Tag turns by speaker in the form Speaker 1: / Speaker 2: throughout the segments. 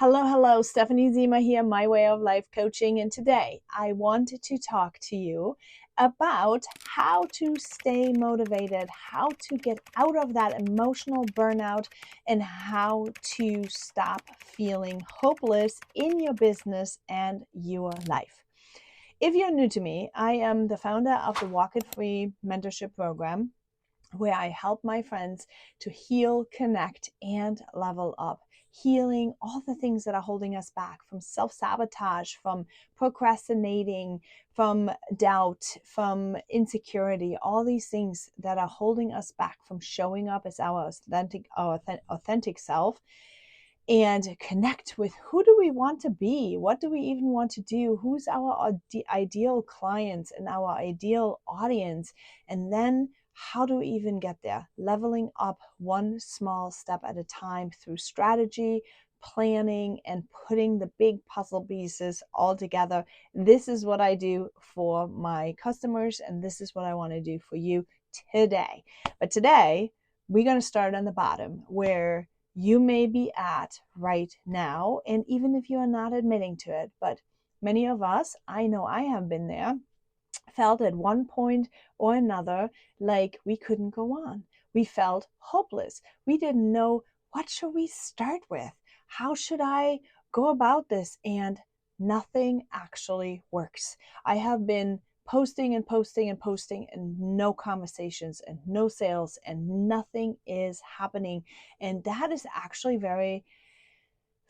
Speaker 1: Hello, Stephanie Zima here, My Way of Life Coaching. And today I wanted to talk to you about how to stay motivated, how to get out of that emotional burnout, and how to stop feeling hopeless in your business and your life. If you're new to me, I am the founder of the Walk It Free mentorship program, where I help my friends to heal, connect, and level up. Healing all the things that are holding us back, from self-sabotage, from procrastinating, from doubt, from insecurity, all these things that are holding us back from showing up as our authentic self, and connect with who do we want to be? What do we even want to do? Who's our ideal clients and our ideal audience? And then how do we even get there? Leveling up one small step at a time through strategy, planning, and putting the big puzzle pieces all together. This is what I do for my customers, and this is what I want to do for you today. But today, we're going to start on the bottom, where you may be at right now. And even if you are not admitting to it, but many of us, I know I have been there, felt at one point or another like we couldn't go on. We felt hopeless. We didn't know, what should we start with? How should I go about this? And nothing actually works. I have been posting and posting and posting, and no conversations and no sales, and nothing is happening. And that is actually very,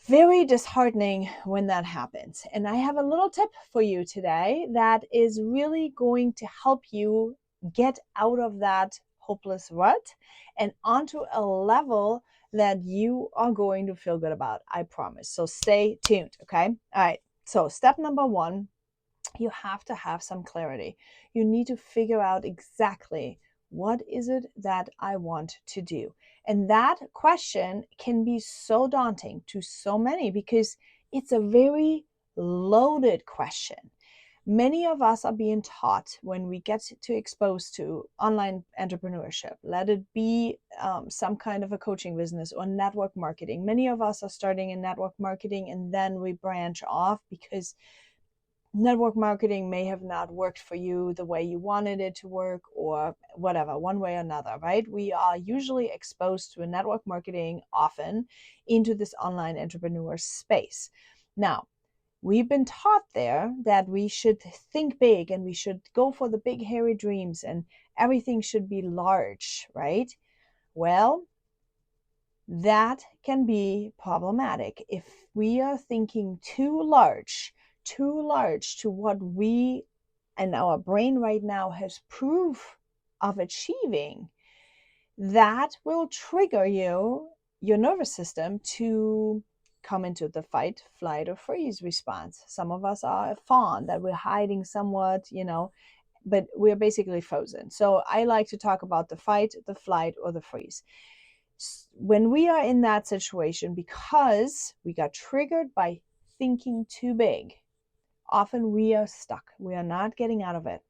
Speaker 1: very disheartening when that happens. And I have a little tip for you today that is really going to help you get out of that hopeless rut and onto a level that you are going to feel good about. I promise. So stay tuned. Okay. All right. So step number one, you have to have some clarity. You need to figure out exactly, what is it that I want to do? And that question can be so daunting to so many because it's a very loaded question. Many of us are being taught, when we get to expose to online entrepreneurship, let it be some kind of a coaching business or network marketing. Many of us are starting in network marketing and then we branch off because network marketing may have not worked for you the way you wanted it to work, or whatever, one way or another, right? We are usually exposed to a network marketing often into this online entrepreneur space. Now, we've been taught there that we should think big and we should go for the big, hairy dreams and everything should be large, right? Well, that can be problematic if we are thinking too large to what we and our brain right now has proof of achieving. That will trigger your nervous system to come into the fight, flight, or freeze response. Some of us are a fawn, that we're hiding somewhat, but we're basically frozen. So I like to talk about the fight, the flight, or the freeze. When we are in that situation, because we got triggered by thinking too big, often we are stuck. We are not getting out of it.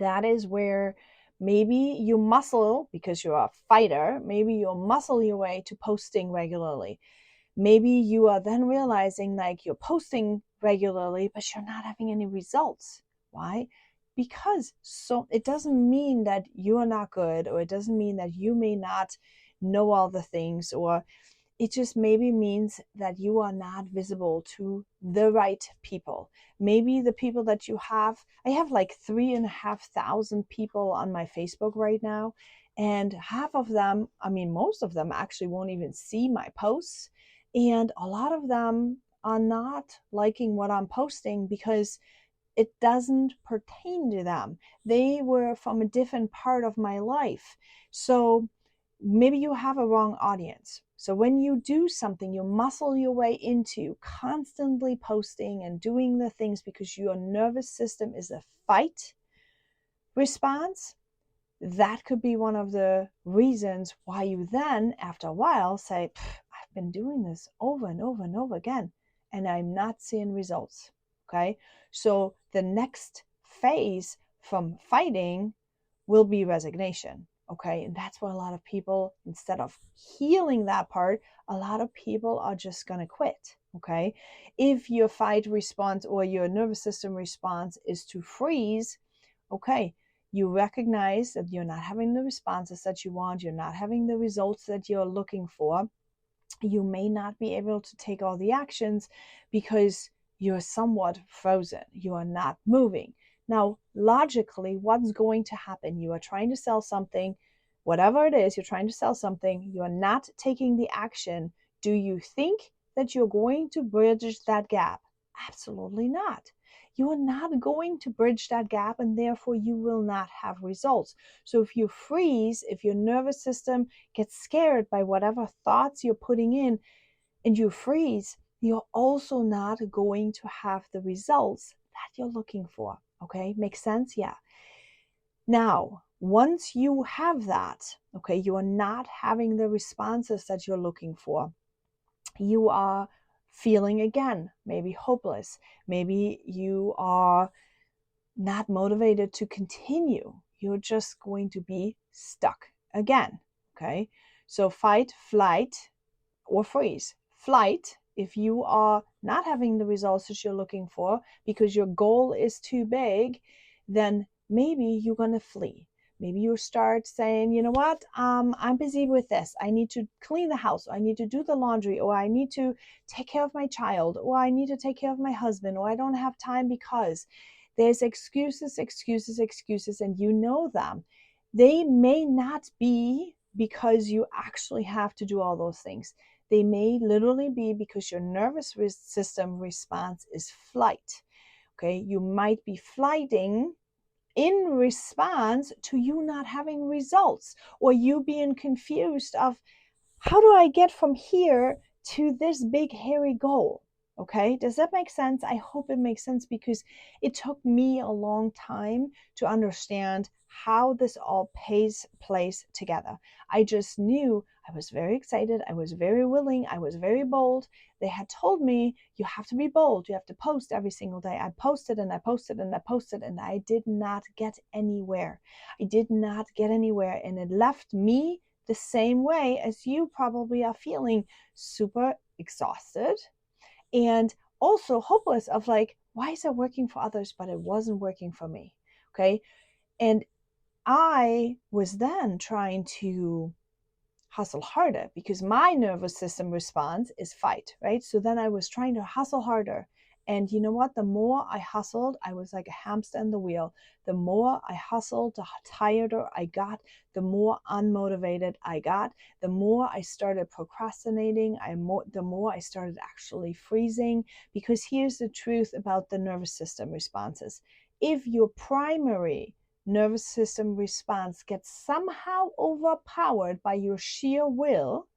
Speaker 1: That is where maybe you muscle, because you're a fighter, maybe you'll muscle your way to posting regularly. Maybe you are then realizing like you're posting regularly, but you're not having any results. Why? Because it doesn't mean that you are not good, or it doesn't mean that you may not know all the things, or it just maybe means that you are not visible to the right people. Maybe the people that you have, I have like 3,500 people on my Facebook right now, and half of them, most of them actually won't even see my posts. And a lot of them are not liking what I'm posting because it doesn't pertain to them. They were from a different part of my life. So maybe you have a wrong audience. So when you do something, you muscle your way into constantly posting and doing the things because your nervous system is a fight response. That could be one of the reasons why you then, after a while, say, I've been doing this over and over and over again, and I'm not seeing results. Okay. So the next phase from fighting will be resignation. Okay, and that's where a lot of people, instead of healing that part, a lot of people are just going to quit. Okay, if your fight response or your nervous system response is to freeze, okay, you recognize that you're not having the responses that you want, you're not having the results that you're looking for. You may not be able to take all the actions because you're somewhat frozen. You are not moving. Now, logically, what's going to happen? You are trying to sell something, whatever it is, you're trying to sell something, you're not taking the action. Do you think that you're going to bridge that gap? Absolutely not. You are not going to bridge that gap, and therefore you will not have results. So if you freeze, if your nervous system get scared by whatever thoughts you're putting in and you freeze, you're also not going to have the results that you're looking for. Okay, makes sense? Yeah. Now, once you have that, okay, you are not having the responses that you're looking for. You are feeling again, maybe hopeless. Maybe you are not motivated to continue. You're just going to be stuck again. Okay, so fight, flight, or freeze. Flight, if you are not having the results that you're looking for because your goal is too big, then maybe you're going to flee. Maybe you start saying, you know what, I'm busy with this. I need to clean the house, or I need to do the laundry, or I need to take care of my child, or I need to take care of my husband, or I don't have time because there's excuses, excuses, excuses, and you know them. They may not be because you actually have to do all those things. They may literally be because your nervous system response is flight. Okay, you might be flighting in response to you not having results, or you being confused of, how do I get from here to this big hairy goal? Okay, does that make sense? I hope it makes sense, because it took me a long time to understand how this all plays together. I just knew I was very excited, I was very willing, I was very bold. They had told me, you have to be bold, you have to post every single day. I posted and I posted and I posted, and I did not get anywhere. I did not get anywhere, and it left me the same way as you probably are feeling, super exhausted and also hopeless of like, why is it working for others, but it wasn't working for me? Okay. And I was then trying to hustle harder because my nervous system response is fight, right? So then I was trying to hustle harder. And you know what? The more I hustled, I was like a hamster in the wheel. The more I hustled, the tireder I got, the more unmotivated I got, the more I started procrastinating, the more I started actually freezing. Because here's the truth about the nervous system responses. If your primary nervous system response gets somehow overpowered by your sheer will,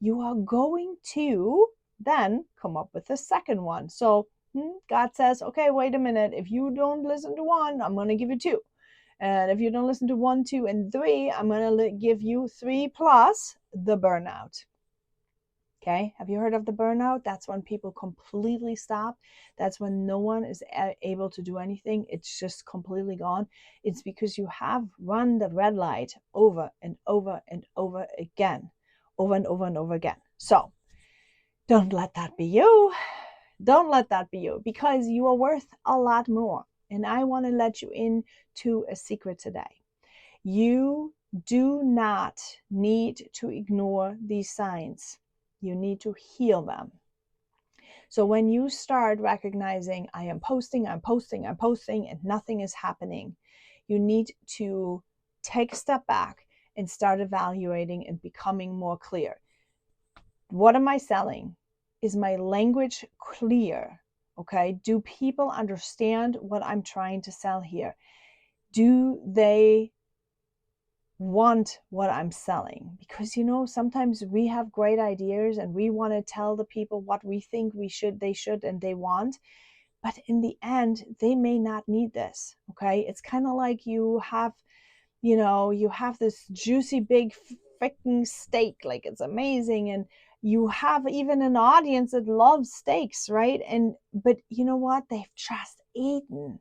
Speaker 1: you are going to then come up with a second one. So God says, okay, wait a minute. If you don't listen to one, I'm going to give you two. And if you don't listen to 1, 2, and 3, I'm going to give you 3 plus the burnout. Okay, have you heard of the burnout? That's when people completely stop. That's when no one is able to do anything. It's just completely gone. It's because you have run the red light over and over and over again, over and over and over again. So don't let that be you. Don't let that be you, because you are worth a lot more. And I want to let you into a secret today. You do not need to ignore these signs. You need to heal them. So when you start recognizing, I am posting, I'm posting, I'm posting, and nothing is happening, you need to take a step back and start evaluating and becoming more clear. What am I selling? Is my language clear? Okay. Do people understand what I'm trying to sell here? Do they want what I'm selling? Because sometimes we have great ideas and we want to tell the people what we think they should and they want, but in the end they may not need this. Okay, it's kind of like you have this juicy big freaking steak, like it's amazing, and you have even an audience that loves steaks, right? But you know what, they've just eaten,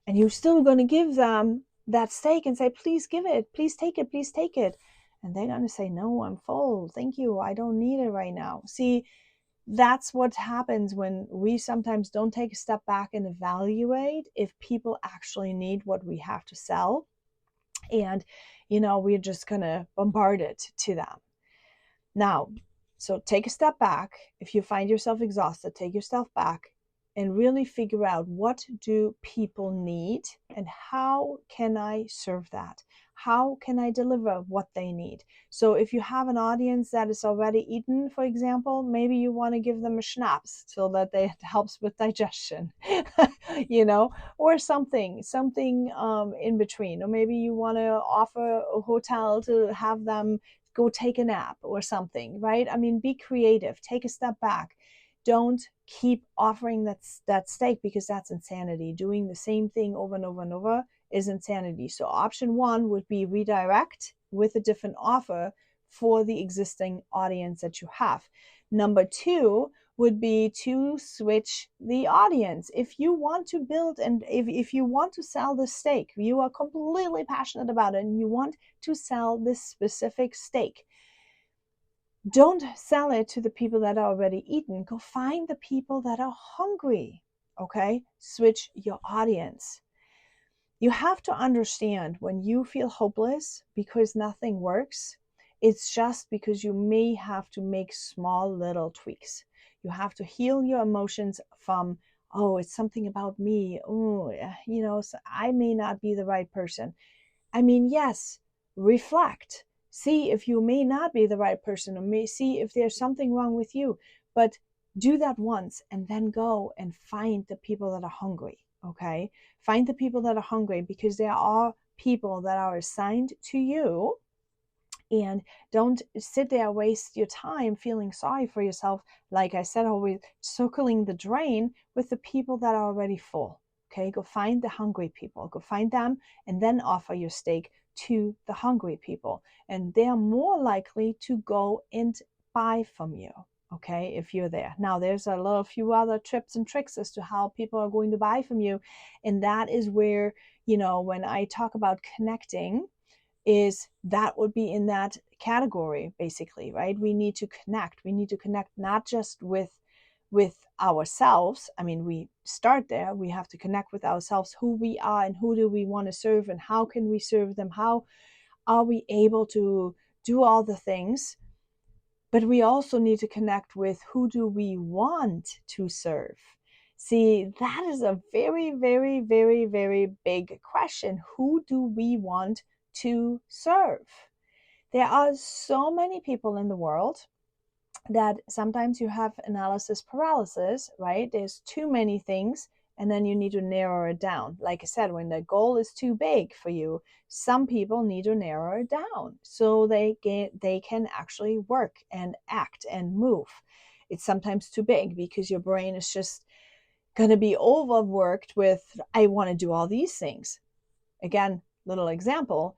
Speaker 1: and you're still going to give them that steak and say, please give it, please take it, please take it. And they're going to say, no, I'm full. Thank you. I don't need it right now. See, that's what happens when we sometimes don't take a step back and evaluate if people actually need what we have to sell. And, we're just going to bombard it to them. Now, so take a step back. If you find yourself exhausted, take yourself back and really figure out, what do people need and how can I serve that? How can I deliver what they need? So if you have an audience that is already eaten, for example, maybe you want to give them a schnapps so that it helps with digestion, or something in between. Or maybe you want to offer a hotel to have them go take a nap or something, right? I mean, be creative, take a step back. Don't keep offering that steak, because that's insanity. Doing the same thing over and over and over is insanity. So option one would be redirect with a different offer for the existing audience that you have. Number two would be to switch the audience. If you want to build and if you want to sell the steak, you are completely passionate about it and you want to sell this specific steak, don't sell it to the people that are already eaten. Go find the people that are hungry. Okay? Switch your audience. You have to understand, when you feel hopeless because nothing works, it's just because you may have to make small little tweaks. You have to heal your emotions from, oh, it's something about me. Oh, so I may not be the right person. I mean, yes, reflect. See if you may not be the right person, or may see if there's something wrong with you. But do that once and then go and find the people that are hungry. Okay? Find the people that are hungry, because there are people that are assigned to you. And don't sit there, waste your time feeling sorry for yourself. Like I said, always circling the drain with the people that are already full. Okay, go find the hungry people, go find them, and then offer your steak to the hungry people. And they're more likely to go and buy from you. Okay, if you're there. Now, there's a few other tips and tricks as to how people are going to buy from you. And that is where, when I talk about connecting, is that would be in that category, basically, right? We need to connect. We need to connect not just with ourselves. I mean, we start there. We have to connect with ourselves, who we are and who do we want to serve and how can we serve them? How are we able to do all the things? But we also need to connect with, who do we want to serve? See, that is a very, very, very, very big question. Who do we want to serve? There are so many people in the world that sometimes you have analysis paralysis, right? There's too many things, and then you need to narrow it down. Like I said, when the goal is too big for you, some people need to narrow it down so they can actually work and act and move. It's sometimes too big because your brain is just going to be overworked with, I want to do all these things. Again, little example,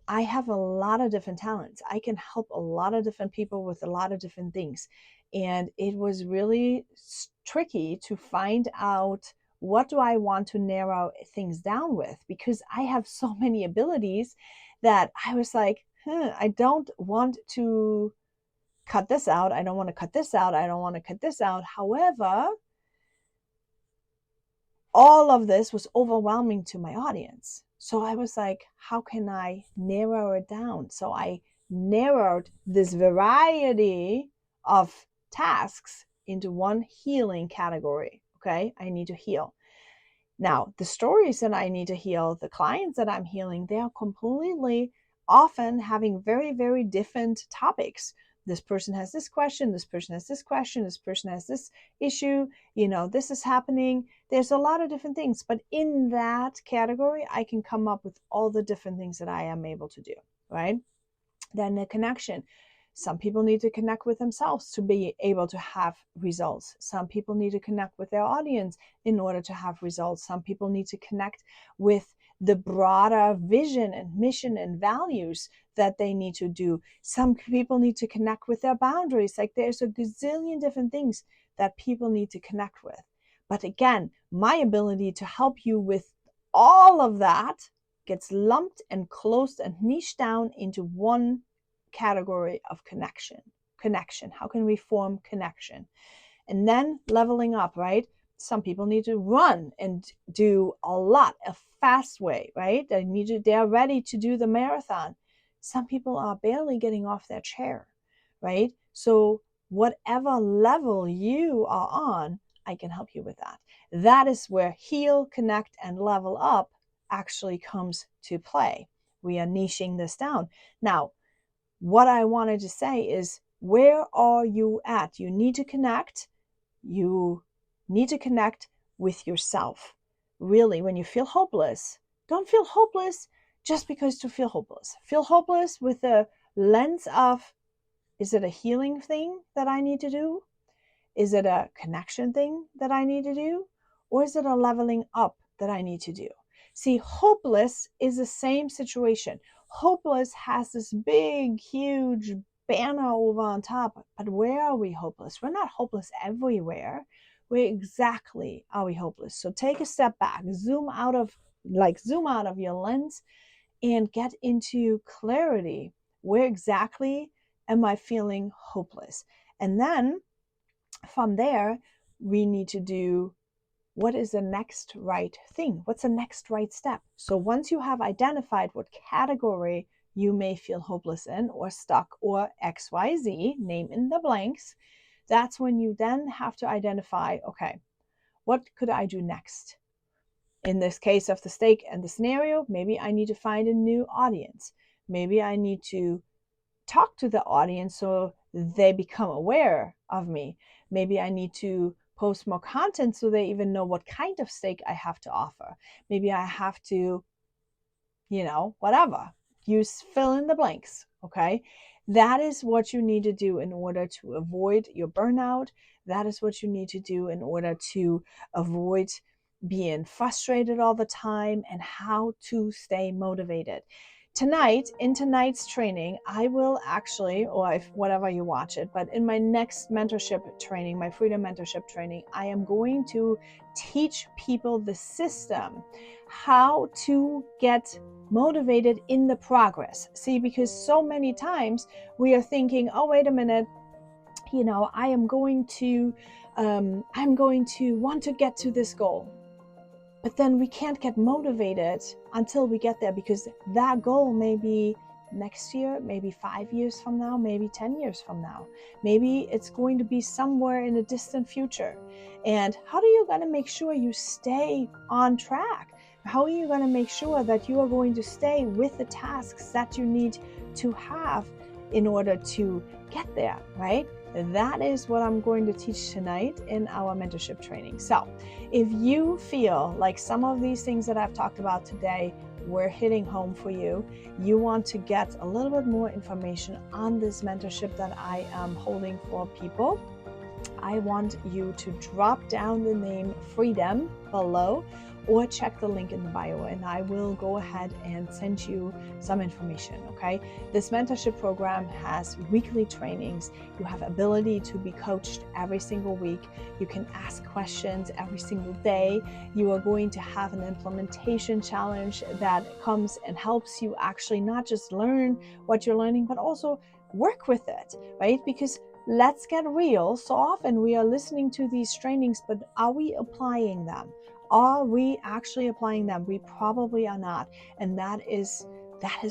Speaker 1: I have a lot of different talents. I can help a lot of different people with a lot of different things. And it was really tricky to find out, what do I want to narrow things down with? Because I have so many abilities that I was like, I don't want to cut this out. I don't want to cut this out. I don't want to cut this out. However, all of this was overwhelming to my audience. So I was like, how can I narrow it down? So I narrowed this variety of tasks into one healing category. Okay, I need to heal. Now, the stories that I need to heal, the clients that I'm healing, they are completely often having very, very different topics. This person has this question, this person has this question, this person has this issue, this is happening. There's a lot of different things, but in that category, I can come up with all the different things that I am able to do, right? Then the connection. Some people need to connect with themselves to be able to have results. Some people need to connect with their audience in order to have results. Some people need to connect with the broader vision and mission and values that they need to do. Some people need to connect with their boundaries. Like, there's a gazillion different things that people need to connect with. But again, my ability to help you with all of that gets lumped and closed and niched down into one category of connection. How can we form connection? And then leveling up, right? Some people need to run and do a lot, a fast way, right? They are ready to do the marathon. Some people are barely getting off their chair, right? So whatever level you are on, I can help you with that. That is where heal, connect, and level up actually comes to play. We are niching this down. Now, what I wanted to say is, where are you at? You need to connect. You need to connect with yourself. Really, when you feel hopeless, don't feel hopeless just because to feel hopeless. Feel hopeless with the lens of, is it a healing thing that I need to do? Is it a connection thing that I need to do? Or is it a leveling up that I need to do? See, hopeless is the same situation. Hopeless has this big, huge banner over on top, but where are we hopeless? We're not hopeless everywhere. Where exactly are we hopeless? So take a step back, zoom out of your lens and get into clarity. Where exactly am I feeling hopeless? And then from there, we need to do, what is the next right thing? What's the next right step? So once you have identified what category you may feel hopeless in or stuck or XYZ, name in the blanks, that's when you then have to identify, okay, what could I do next? In this case of the steak and the scenario, maybe I need to find a new audience. Maybe I need to talk to the audience so they become aware of me. Maybe I need to post more content so they even know what kind of steak I have to offer. Maybe I have to, whatever. Use fill in the blanks, okay? That is what you need to do in order to avoid your burnout. That is what you need to do in order to avoid being frustrated all the time and how to stay motivated. In tonight's training, I will actually, or if whatever you watch it, but in my next mentorship training, my Freedom Mentorship training, I am going to teach people the system, how to get motivated in the progress. See, because so many times we are thinking, oh, wait a minute, I'm going to want to get to this goal. But then we can't get motivated until we get there, because that goal may be next year, maybe 5 years from now, maybe 10 years from now. Maybe it's going to be somewhere in a distant future. And how are you going to make sure you stay on track? How are you going to make sure that you are going to stay with the tasks that you need to have in order to get there, right? That is what I'm going to teach tonight in our mentorship training. So if you feel like some of these things that I've talked about today were hitting home for you, you want to get a little bit more information on this mentorship that I am holding for people, I want you to drop down the name Freedom below or check the link in the bio, and I will go ahead and send you some information, okay? This mentorship program has weekly trainings. You have ability to be coached every single week. You can ask questions every single day. You are going to have an implementation challenge that comes and helps you actually not just learn what you're learning, but also work with it, right? Because let's get real. So often we are listening to these trainings, but are we applying them? Are we actually applying them? We probably are not. And that is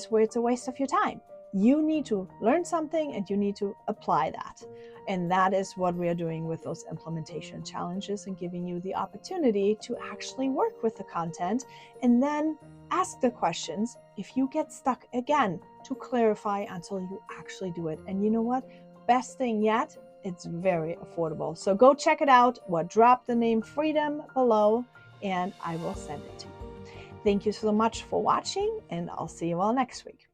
Speaker 1: where it's a waste of your time. You need to learn something and you need to apply that. And that is what we are doing with those implementation challenges and giving you the opportunity to actually work with the content and then ask the questions if you get stuck again, to clarify until you actually do it. And you know what? Best thing yet, it's very affordable. So go check it out, or drop the name Freedom below and I will send it to you. Thank you so much for watching, and I'll see you all next week.